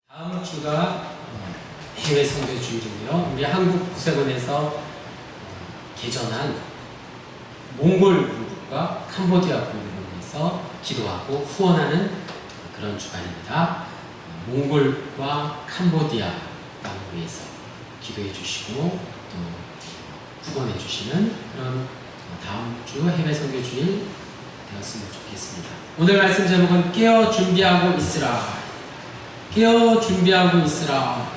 다음 주가 해외 선교 주일이고요. 우리 한국 구세군에서 개전한 몽골 군국과 캄보디아 군국을 위해서 기도하고 후원하는 그런 주간입니다. 몽골과 캄보디아 땅을 위해서 기도해 주시고 또 후원해 주시는 그런 다음 주 해외 선교 주일 되었으면 좋겠습니다. 오늘 말씀 제목은 깨어 준비하고 있으라. 깨어 준비하고 있으라.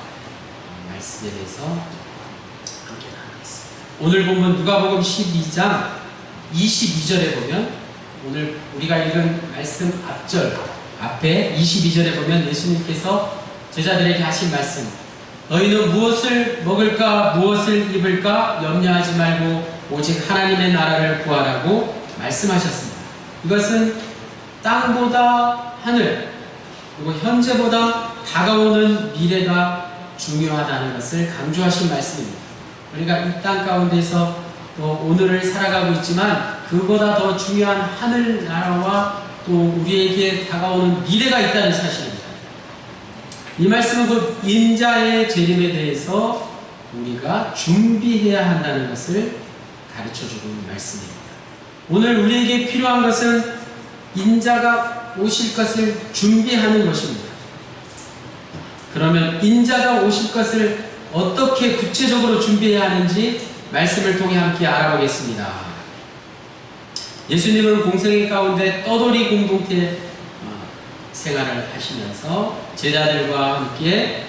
말씀에 대해서 함께 나누겠습니다. 오늘 본문 누가복음 12장 22절에 보면, 오늘 우리가 읽은 말씀 앞에 22절에 보면 예수님께서 제자들에게 하신 말씀, 너희는 무엇을 먹을까 무엇을 입을까 염려하지 말고 오직 하나님의 나라를 구하라고 말씀하셨습니다. 이것은 땅보다 하늘, 그리고 현재보다 다가오는 미래가 중요하다는 것을 강조하신 말씀입니다. 우리가 이 땅 가운데서 또 오늘을 살아가고 있지만 그보다 더 중요한 하늘나라와 또 우리에게 다가오는 미래가 있다는 사실입니다. 이 말씀은 곧 인자의 재림에 대해서 우리가 준비해야 한다는 것을 가르쳐주고 있는 말씀입니다. 오늘 우리에게 필요한 것은 인자가 오실 것을 준비하는 것입니다. 그러면 인자가 오실 것을 어떻게 구체적으로 준비해야 하는지 말씀을 통해 함께 알아보겠습니다. 예수님은 공생의 가운데 떠돌이 공동체 생활을 하시면서 제자들과 함께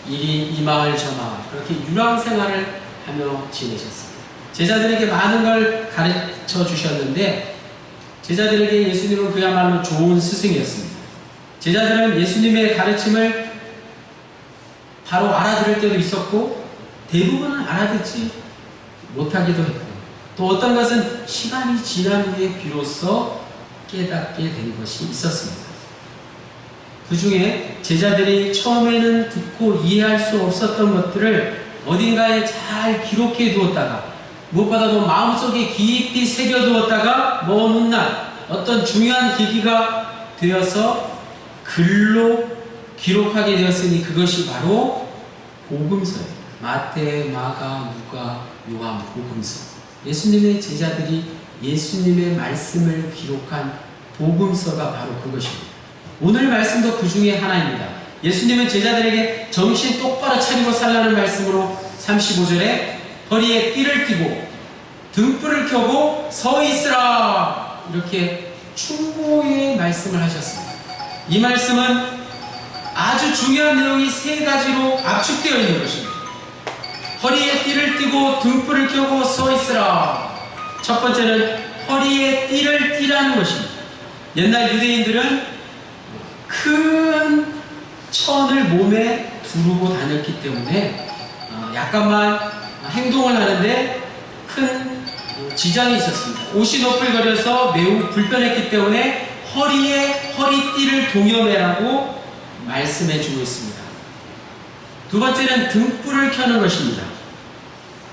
이리 이 마을 저 마을 그렇게 유랑 생활을 하며 지내셨습니다. 제자들에게 많은 걸 가르쳐 주셨는데 제자들에게 예수님은 그야말로 좋은 스승이었습니다. 제자들은 예수님의 가르침을 바로 알아들을 때도 있었고 대부분은 알아듣지 못하기도 했고 또 어떤 것은 시간이 지난 후에 비로소 깨닫게 된 것이 있었습니다. 그 중에 제자들이 처음에는 듣고 이해할 수 없었던 것들을 어딘가에 잘 기록해 두었다가 무엇보다도 마음속에 깊이 새겨두었다가 먼 훗날 어떤 중요한 계기가 되어서 글로 기록하게 되었으니 그것이 바로 복음서예요. 마태, 마가, 누가, 요한 복음서. 예수님의 제자들이 예수님의 말씀을 기록한 복음서가 바로 그것입니다. 오늘 말씀도 그 중에 하나입니다. 예수님은 제자들에게 정신 똑바로 차리고 살라는 말씀으로 35절에 허리에 띠를 띠고 등불을 켜고 서 있으라 이렇게 충고의 말씀을 하셨습니다. 이 말씀은 아주 중요한 내용이 세 가지로 압축되어 있는 것입니다. 허리에 띠를 띠고 등불을 켜고 서 있으라. 첫 번째는 허리에 띠를 띠라는 것입니다. 옛날 유대인들은 큰 천을 몸에 두르고 다녔기 때문에 약간만 행동을 하는데 큰 지장이 있었습니다. 옷이 너풀거려서 매우 불편했기 때문에 허리에 허리띠를 동여매라고 말씀해주고 있습니다. 두 번째는 등불을 켜는 것입니다.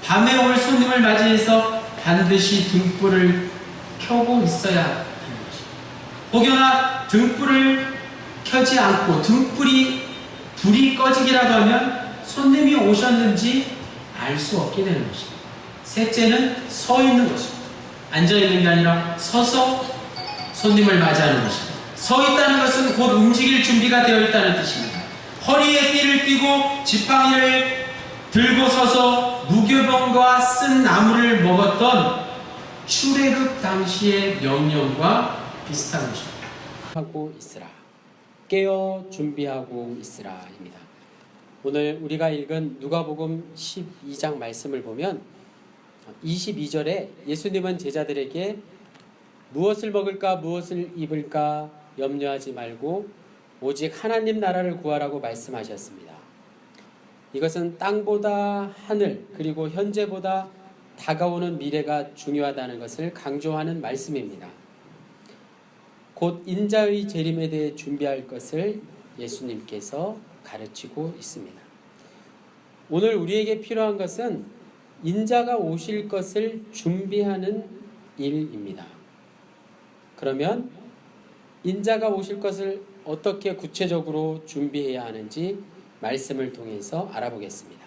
밤에 올 손님을 맞이해서 반드시 등불을 켜고 있어야 하는 것입니다. 혹여나 등불을 켜지 않고 불이 꺼지기라도 하면 손님이 오셨는지 알 수 없게 되는 것입니다. 셋째는 서 있는 것입니다. 앉아 있는 게 아니라 서서 손님을 맞이하는 것입니다. 서 있다는 것은 곧 움직일 준비가 되어 있다는 뜻입니다. 허리에 띠를 띠고 지팡이를 들고 서서 무교병과 쓴 나무를 먹었던 출애굽 당시의 명령과 비슷한 것입니다. 하고 있으라. 깨어 준비하고 있으라입니다. 오늘 우리가 읽은 누가복음 12장 말씀을 보면 22절에 예수님은 제자들에게 무엇을 먹을까 무엇을 입을까 염려하지 말고 오직 하나님 나라를 구하라고 말씀하셨습니다. 이것은 땅보다 하늘 그리고 현재보다 다가오는 미래가 중요하다는 것을 강조하는 말씀입니다. 곧 인자의 재림에 대해 준비할 것을 예수님께서 가르치고 있습니다. 오늘 우리에게 필요한 것은 인자가 오실 것을 준비하는 일입니다. 그러면 인자가 오실 것을 어떻게 구체적으로 준비해야 하는지 말씀을 통해서 알아보겠습니다.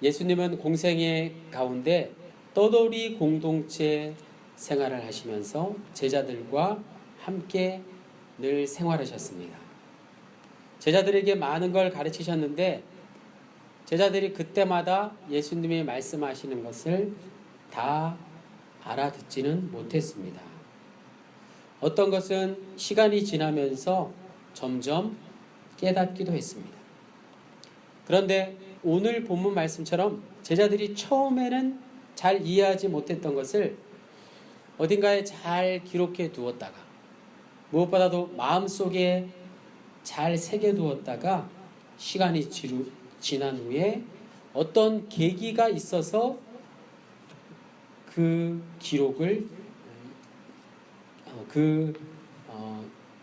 예수님은 공생의 가운데 떠돌이 공동체 생활을 하시면서 제자들과 함께 늘 생활하셨습니다. 제자들에게 많은 걸 가르치셨는데 제자들이 그때마다 예수님이 말씀하시는 것을 다 알아듣지는 못했습니다. 어떤 것은 시간이 지나면서 점점 깨닫기도 했습니다. 그런데 오늘 본문 말씀처럼 제자들이 처음에는 잘 이해하지 못했던 것을 어딘가에 잘 기록해 두었다가 무엇보다도 마음속에 잘 새겨두었다가 시간이 지난 후에 어떤 계기가 있어서 그 기록을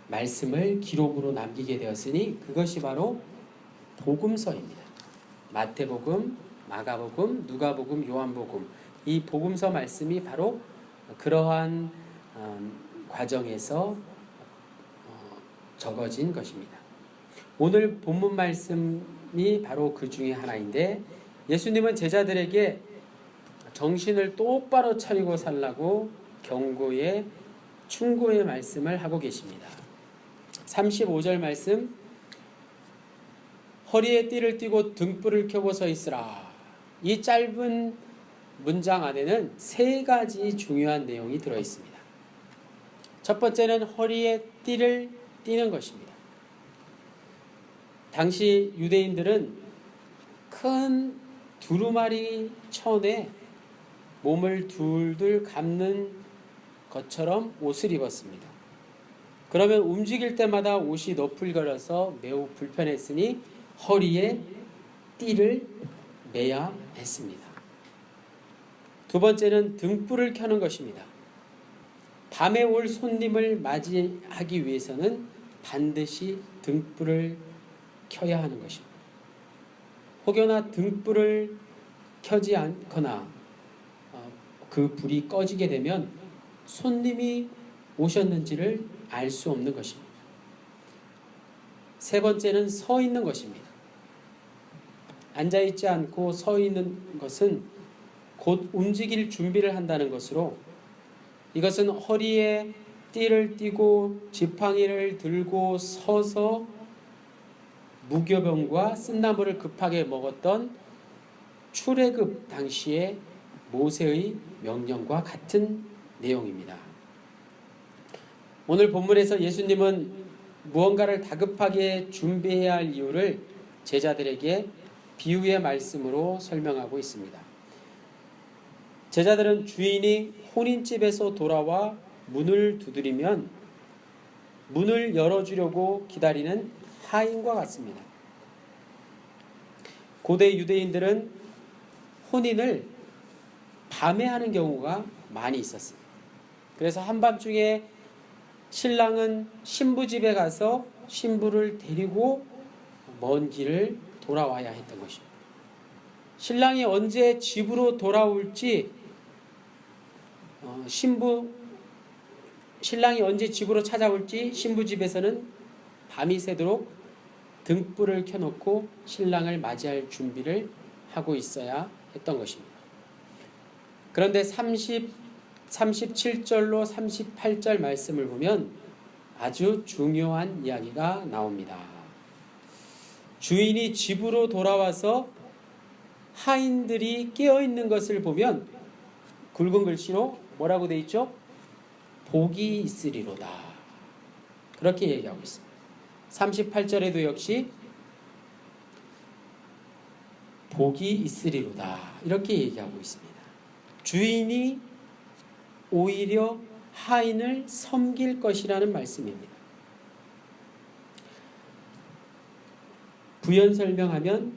말씀을 기록으로 남기게 되었으니 그것이 바로 복음서입니다. 마태복음, 마가복음, 누가복음, 요한복음 이 복음서 말씀이 바로 그러한 과정에서 적어진 것입니다. 오늘 본문 말씀이 바로 그 중에 하나인데 예수님은 제자들에게 정신을 똑바로 차리고 살라고 경고의 충고의 말씀을 하고 계십니다. 35절 말씀 허리에 띠를 띠고 등불을 켜고 서 있으라. 이 짧은 문장 안에는 세 가지 중요한 내용이 들어있습니다. 첫 번째는 허리에 띠를 띠는 것입니다. 당시 유대인들은 큰 두루마리 천에 몸을 둘둘 감는 것처럼 옷을 입었습니다. 그러면 움직일 때마다 옷이 너풀거려서 매우 불편했으니 허리에 띠를 매야 했습니다. 두 번째는 등불을 켜는 것입니다. 밤에 올 손님을 맞이하기 위해서는 반드시 등불을 켜야 하는 것입니다. 혹여나 등불을 켜지 않거나 그 불이 꺼지게 되면 손님이 오셨는지를 알 수 없는 것입니다. 세 번째는 서 있는 것입니다. 앉아있지 않고 서 있는 것은 곧 움직일 준비를 한다는 것으로 이것은 허리에 띠를 띠고 지팡이를 들고 서서 무교병과 쓴나물을 급하게 먹었던 출애굽 당시의 모세의 명령과 같은 내용입니다. 오늘 본문에서 예수님은 무언가를 다급하게 준비해야 할 이유를 제자들에게 비유의 말씀으로 설명하고 있습니다. 제자들은 주인이 혼인집에서 돌아와 문을 두드리면 문을 열어주려고 기다리는 하인과 같습니다. 고대 유대인들은 혼인을 밤에 하는 경우가 많이 있었습니다. 그래서 한밤중에 신랑은 신부 집에 가서 신부를 데리고 먼 길을 돌아와야 했던 것입니다. 신랑이 언제 집으로 돌아올지 신랑이 언제 집으로 찾아올지 신부 집에서는 밤이 새도록 등불을 켜놓고 신랑을 맞이할 준비를 하고 있어야 했던 것입니다. 그런데 37절로 38절 말씀을 보면 아주 중요한 이야기가 나옵니다. 주인이 집으로 돌아와서 하인들이 깨어있는 것을 보면 굵은 글씨로 뭐라고 되어 있죠? 복이 있으리로다. 그렇게 얘기하고 있습니다. 38절에도 역시 복이 있으리로다. 이렇게 얘기하고 있습니다. 주인이 오히려 하인을 섬길 것이라는 말씀입니다. 부연 설명하면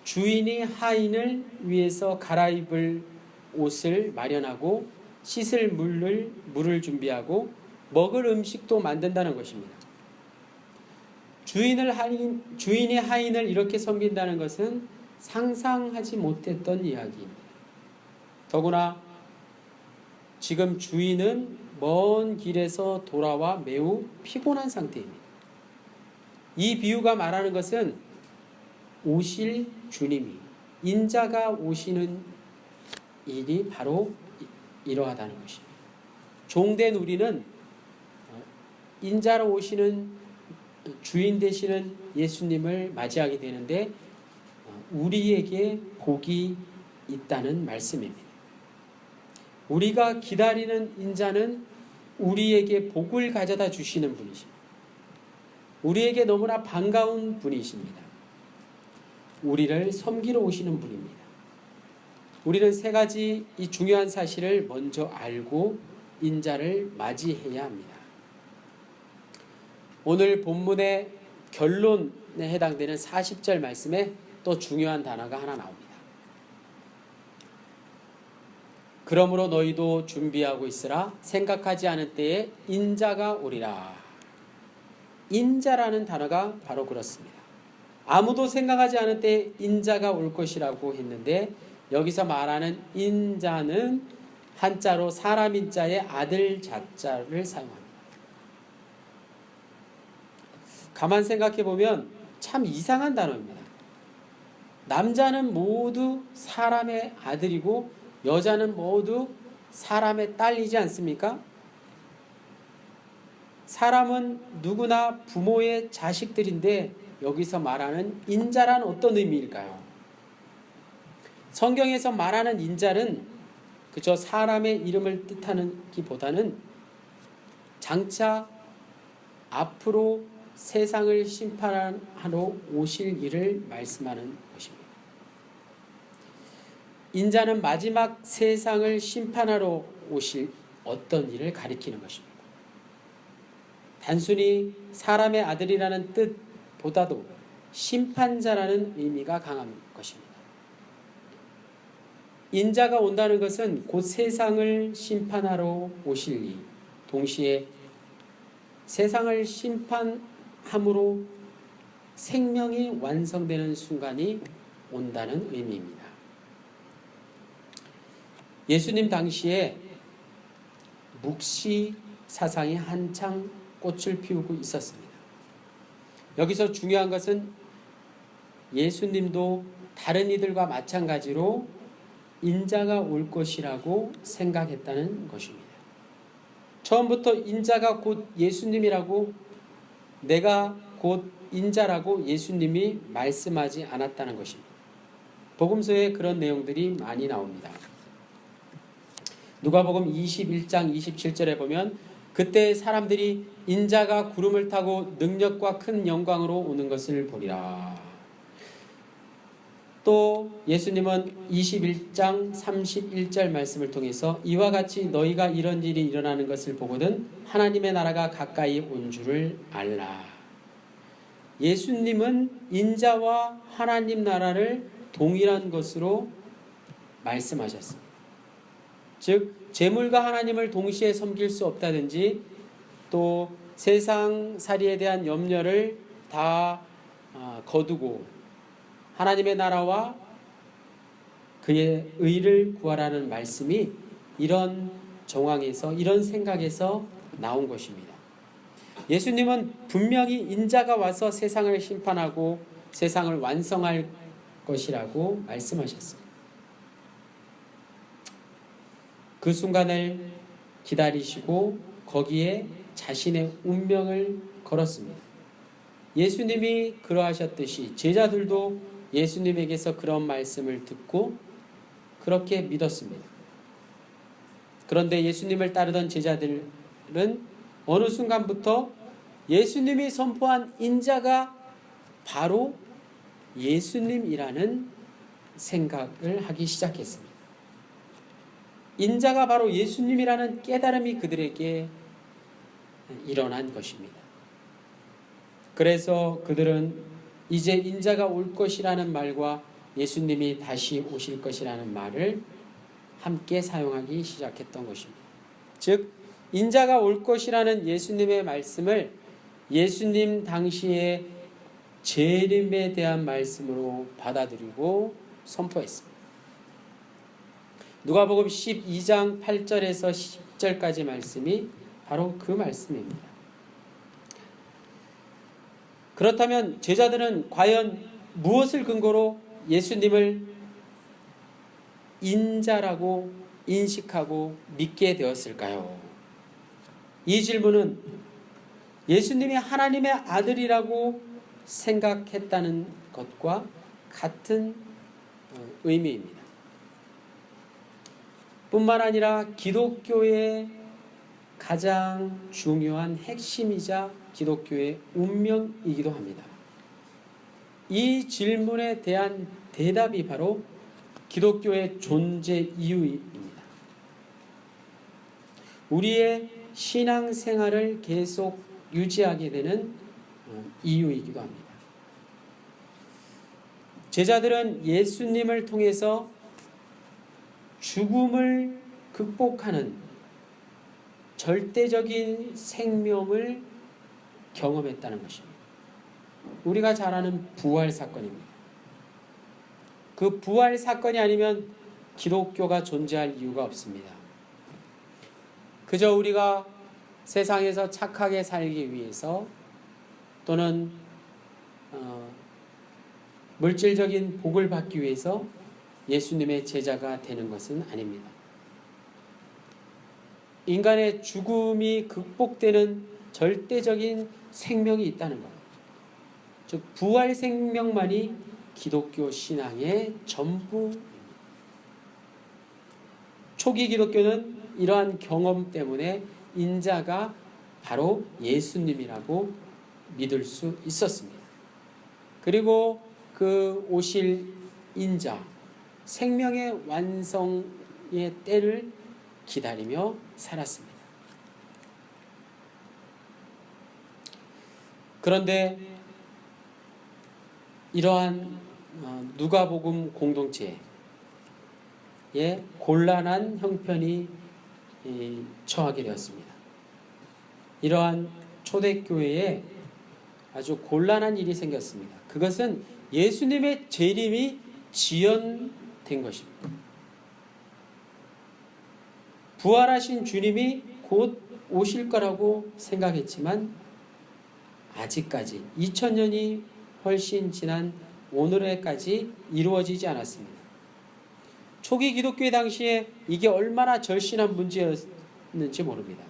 주인이 하인을 위해서 갈아입을 옷을 마련하고 씻을 물을 준비하고 먹을 음식도 만든다는 것입니다. 주인이 하인을 이렇게 섬긴다는 것은 상상하지 못했던 이야기입니다. 더구나 지금 주인은 먼 길에서 돌아와 매우 피곤한 상태입니다. 이 비유가 말하는 것은 오실 주님이, 인자가 오시는 일이 바로 이러하다는 것입니다. 종된 우리는 인자로 오시는 주인 되시는 예수님을 맞이하게 되는데 우리에게 복이 있다는 말씀입니다. 우리가 기다리는 인자는 우리에게 복을 가져다 주시는 분이십니다. 우리에게 너무나 반가운 분이십니다. 우리를 섬기러 오시는 분입니다. 우리는 세 가지 이 중요한 사실을 먼저 알고 인자를 맞이해야 합니다. 오늘 본문의 결론에 해당되는 40절 말씀에 또 중요한 단어가 하나 나옵니다. 그러므로 너희도 준비하고 있으라. 생각하지 않은 때에 인자가 오리라. 인자라는 단어가 바로 그렇습니다. 아무도 생각하지 않은 때에 인자가 올 것이라고 했는데 여기서 말하는 인자는 한자로 사람 인자의 아들 자자를 사용합니다. 가만 생각해 보면 참 이상한 단어입니다. 남자는 모두 사람의 아들이고 여자는 모두 사람의 딸이지 않습니까? 사람은 누구나 부모의 자식들인데 여기서 말하는 인자란 어떤 의미일까요? 성경에서 말하는 인자는 그저 사람의 이름을 뜻하는 기보다는 장차 앞으로 세상을 심판하러 오실 일을 말씀하는 것입니다. 인자는 마지막 세상을 심판하러 오실 어떤 일을 가리키는 것입니다. 단순히 사람의 아들이라는 뜻보다도 심판자라는 의미가 강한 것입니다. 인자가 온다는 것은 곧 세상을 심판하러 오실 일, 동시에 세상을 심판함으로 생명이 완성되는 순간이 온다는 의미입니다. 예수님 당시에 묵시 사상이 한창 꽃을 피우고 있었습니다. 여기서 중요한 것은 예수님도 다른 이들과 마찬가지로 인자가 올 것이라고 생각했다는 것입니다. 처음부터 인자가 곧 예수님이라고, 내가 곧 인자라고 예수님이 말씀하지 않았다는 것입니다. 복음서에 그런 내용들이 많이 나옵니다. 누가복음 21장 27절에 보면 그때 사람들이 인자가 구름을 타고 능력과 큰 영광으로 오는 것을 보리라. 또 예수님은 21장 31절 말씀을 통해서 이와 같이 너희가 이런 일이 일어나는 것을 보거든 하나님의 나라가 가까이 온 줄을 알라. 예수님은 인자와 하나님 나라를 동일한 것으로 말씀하셨습니다. 즉 재물과 하나님을 동시에 섬길 수 없다든지 또 세상살이에 대한 염려를 다 거두고 하나님의 나라와 그의 의를 구하라는 말씀이 이런 정황에서, 이런 생각에서 나온 것입니다. 예수님은 분명히 인자가 와서 세상을 심판하고 세상을 완성할 것이라고 말씀하셨습니다. 그 순간을 기다리시고 거기에 자신의 운명을 걸었습니다. 예수님이 그러하셨듯이 제자들도 예수님에게서 그런 말씀을 듣고 그렇게 믿었습니다. 그런데 예수님을 따르던 제자들은 어느 순간부터 예수님이 선포한 인자가 바로 예수님이라는 생각을 하기 시작했습니다. 인자가 바로 예수님이라는 깨달음이 그들에게 일어난 것입니다. 그래서 그들은 이제 인자가 올 것이라는 말과 예수님이 다시 오실 것이라는 말을 함께 사용하기 시작했던 것입니다. 즉 인자가 올 것이라는 예수님의 말씀을 예수님 당시의 재림에 대한 말씀으로 받아들이고 선포했습니다. 누가복음 12장 8절에서 10절까지 말씀이 바로 그 말씀입니다. 그렇다면 제자들은 과연 무엇을 근거로 예수님을 인자라고 인식하고 믿게 되었을까요? 이 질문은 예수님이 하나님의 아들이라고 생각했다는 것과 같은 의미입니다. 뿐만 아니라 기독교의 가장 중요한 핵심이자 기독교의 운명이기도 합니다. 이 질문에 대한 대답이 바로 기독교의 존재 이유입니다. 우리의 신앙생활을 계속 유지하게 되는 이유이기도 합니다. 제자들은 예수님을 통해서 죽음을 극복하는 절대적인 생명을 경험했다는 것입니다. 우리가 잘 아는 부활 사건입니다. 그 부활 사건이 아니면 기독교가 존재할 이유가 없습니다. 그저 우리가 세상에서 착하게 살기 위해서 또는 물질적인 복을 받기 위해서 예수님의 제자가 되는 것은 아닙니다. 인간의 죽음이 극복되는 절대적인 생명이 있다는 것. 즉 부활 생명만이 기독교 신앙의 전부입니다. 초기 기독교는 이러한 경험 때문에 인자가 바로 예수님이라고 믿을 수 있었습니다. 그리고 그 오실 인자, 생명의 완성의 때를 기다리며 살았습니다. 그런데 이러한 누가복음 공동체에 곤란한 형편이 처하게 되었습니다. 이러한 초대교회에 아주 곤란한 일이 생겼습니다. 그것은 예수님의 재림이 지연된 것입니다. 부활하신 주님이 곧 오실 거라고 생각했지만 아직까지 2000년이 훨씬 지난 오늘에까지 이루어지지 않았습니다. 초기 기독교의 당시에 이게 얼마나 절실한 문제였는지 모릅니다.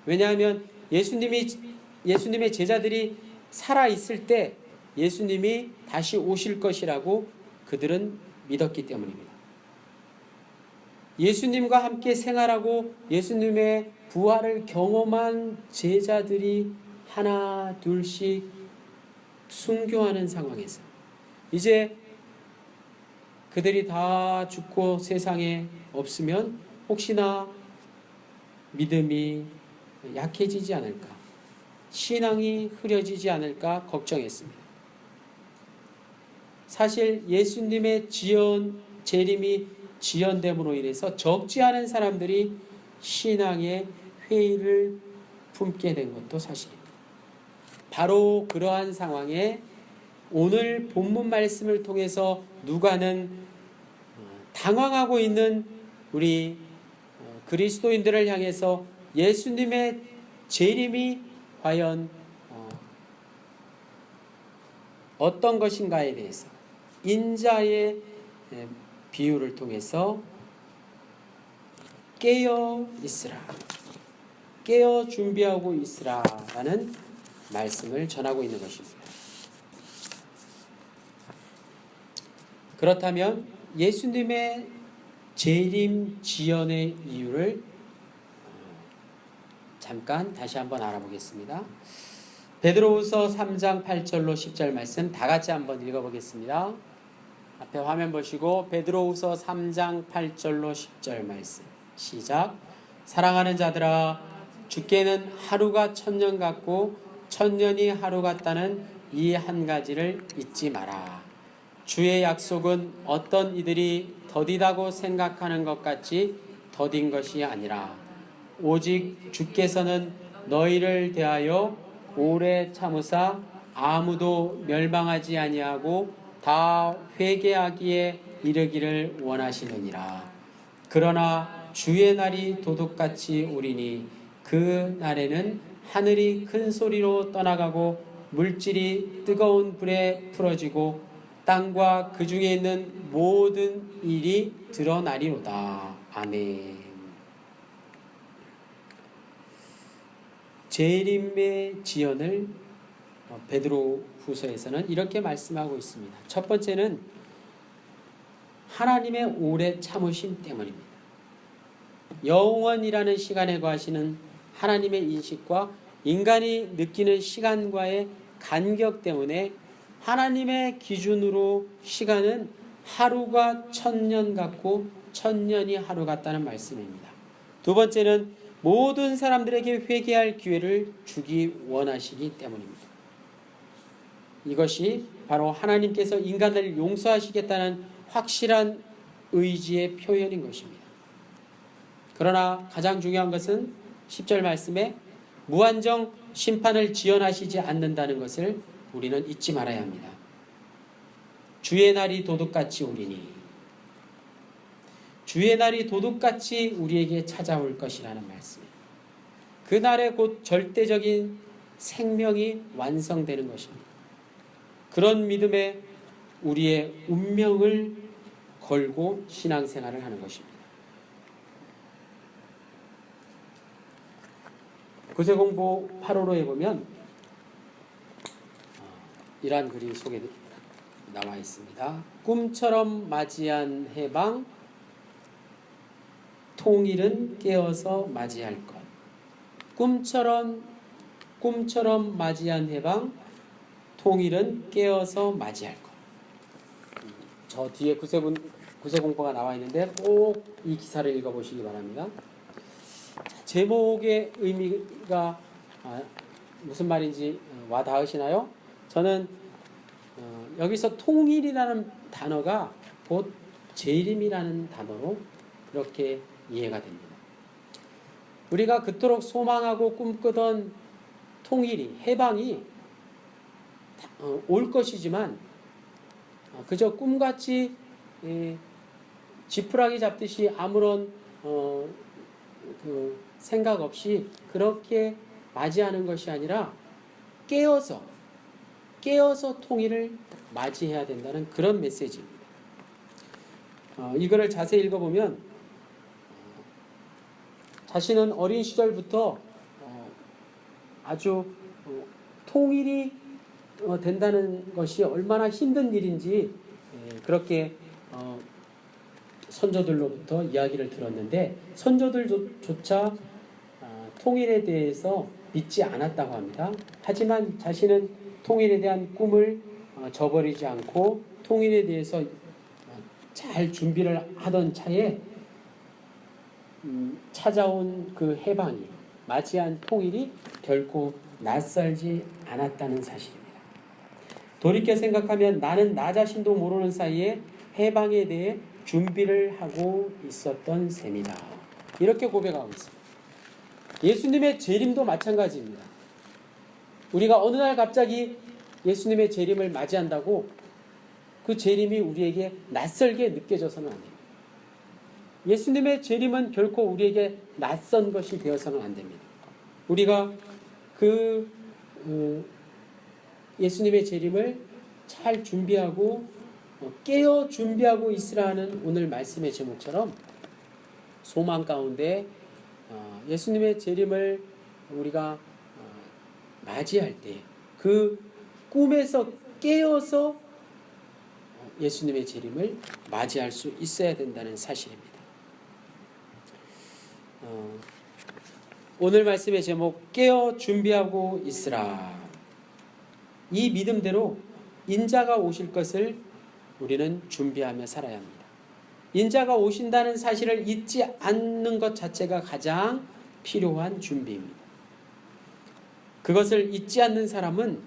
왜냐하면 예수님의 제자들이 살아있을 때 예수님이 다시 오실 것이라고 그들은 믿었기 때문입니다. 예수님과 함께 생활하고 예수님의 부활을 경험한 제자들이 하나 둘씩 순교하는 상황에서 이제 그들이 다 죽고 세상에 없으면 혹시나 믿음이 약해지지 않을까, 신앙이 흐려지지 않을까 걱정했습니다. 사실 예수님의 재림이 지연됨으로 인해서 적지 않은 사람들이 신앙의 회의를 품게 된 것도 사실입니다. 바로 그러한 상황에 오늘 본문 말씀을 통해서 누가는 당황하고 있는 우리 그리스도인들을 향해서 예수님의 재림이 과연 어떤 것인가에 대해서 인자의 비유를 통해서 깨어 있으라, 깨어 준비하고 있으라라는 말씀을 전하고 있는 것입니다. 그렇다면 예수님의 재림 지연의 이유를 잠깐 다시 한번 알아보겠습니다. 베드로후서 3장 8절로 10절 말씀 다 같이 한번 읽어보겠습니다. 앞에 화면 보시고 베드로후서 3장 8절로 10절 말씀 시작. 사랑하는 자들아, 주께는 하루가 천년 같고 천년이 하루 같다는 이 한 가지를 잊지 마라. 주의 약속은 어떤 이들이 더디다고 생각하는 것 같이 더딘 것이 아니라 오직 주께서는 너희를 대하여 오래 참으사 아무도 멸망하지 아니하고 다 회개하기에 이르기를 원하시느니라. 그러나 주의 날이 도둑같이 오리니 그 날에는 하늘이 큰 소리로 떠나가고 물질이 뜨거운 불에 풀어지고 땅과 그 중에 있는 모든 일이 드러나리로다. 아멘. 재림의 지연을 베드로 후서에서는 이렇게 말씀하고 있습니다. 첫 번째는 하나님의 오래 참으심 때문입니다. 영원이라는 시간에 거하시는 하나님의 인식과 인간이 느끼는 시간과의 간격 때문에 하나님의 기준으로 시간은 하루가 1000년 같고 1000년이 하루 같다는 말씀입니다. 두 번째는 모든 사람들에게 회개할 기회를 주기 원하시기 때문입니다. 이것이 바로 하나님께서 인간을 용서하시겠다는 확실한 의지의 표현인 것입니다. 그러나 가장 중요한 것은 10절 말씀에 무한정 심판을 지연하시지 않는다는 것을 우리는 잊지 말아야 합니다. 주의 날이 도둑같이 오리니, 주의 날이 도둑같이 우리에게 찾아올 것이라는 말씀입니다. 그 날에 곧 절대적인 생명이 완성되는 것입니다. 그런 믿음에 우리의 운명을 걸고 신앙생활을 하는 것입니다. 구세공보 8호로에 보면 이러한 글이 소개 나와 있습니다. 꿈처럼 맞이한 해방, 통일은 깨어서 맞이할 것. 꿈처럼 맞이한 해방, 통일은 깨어서 맞이할 것. 저 뒤에 구세공보가 나와 있는데 꼭 이 기사를 읽어보시기 바랍니다. 제목의 의미가 무슨 말인지 와닿으시나요? 저는 여기서 통일이라는 단어가 곧 재림이라는 단어로 그렇게 이해가 됩니다. 우리가 그토록 소망하고 꿈꾸던 통일이, 해방이 올 것이지만 그저 꿈같이 지푸라기 잡듯이 아무런 생각 없이 그렇게 맞이하는 것이 아니라 깨어서 통일을 맞이해야 된다는 그런 메시지입니다. 이거를 자세히 읽어보면 자신은 어린 시절부터 아주 통일이 된다는 것이 얼마나 힘든 일인지 그렇게 선조들로부터 이야기를 들었는데 선조들조차 통일에 대해서 믿지 않았다고 합니다. 하지만 자신은 통일에 대한 꿈을 저버리지 않고 통일에 대해서 잘 준비를 하던 차에 찾아온 그 해방이, 맞이한 통일이 결코 낯설지 않았다는 사실입니다. 돌이켜 생각하면 나는 나 자신도 모르는 사이에 해방에 대해 준비를 하고 있었던 셈이다. 이렇게 고백하고 있습니다. 예수님의 재림도 마찬가지입니다. 우리가 어느 날 갑자기 예수님의 재림을 맞이한다고 그 재림이 우리에게 낯설게 느껴져서는 안 됩니다. 예수님의 재림은 결코 우리에게 낯선 것이 되어서는 안 됩니다. 우리가 예수님의 재림을 잘 준비하고 깨어 준비하고 있으라는 오늘 말씀의 제목처럼 소망 가운데 예수님의 재림을 우리가 맞이할 때 그 꿈에서 깨어서 예수님의 재림을 맞이할 수 있어야 된다는 사실입니다. 오늘 말씀의 제목 깨어 준비하고 있으라. 이 믿음대로 인자가 오실 것을 우리는 준비하며 살아야 합니다. 인자가 오신다는 사실을 잊지 않는 것 자체가 가장 필요한 준비입니다. 그것을 잊지 않는 사람은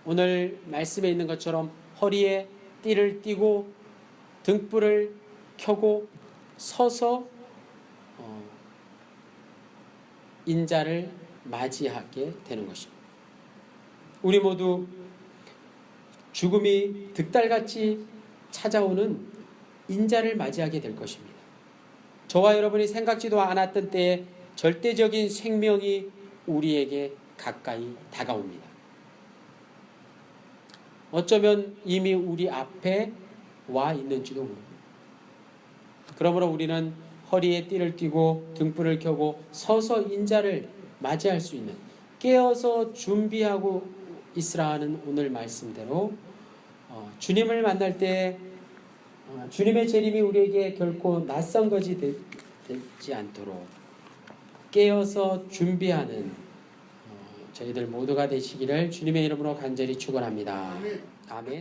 오늘 말씀에 있는 것처럼 허리에 띠를 띠고 등불을 켜고 서서 인자를 맞이하게 되는 것입니다. 우리 모두 죽음이 득달같이 찾아오는 인자를 맞이하게 될 것입니다. 저와 여러분이 생각지도 않았던 때에 절대적인 생명이 우리에게 가까이 다가옵니다. 어쩌면 이미 우리 앞에 와 있는지도 모릅니다. 그러므로 우리는 허리에 띠를 띠고 등불을 켜고 서서 인자를 맞이할 수 있는, 깨어서 준비하고 있으라 하는 오늘 말씀대로 주님을 만날 때 주님의 재림이 우리에게 결코 낯선 것이 되지 않도록 깨어서 준비하는 저희들 모두가 되시기를 주님의 이름으로 간절히 축원합니다. 아멘.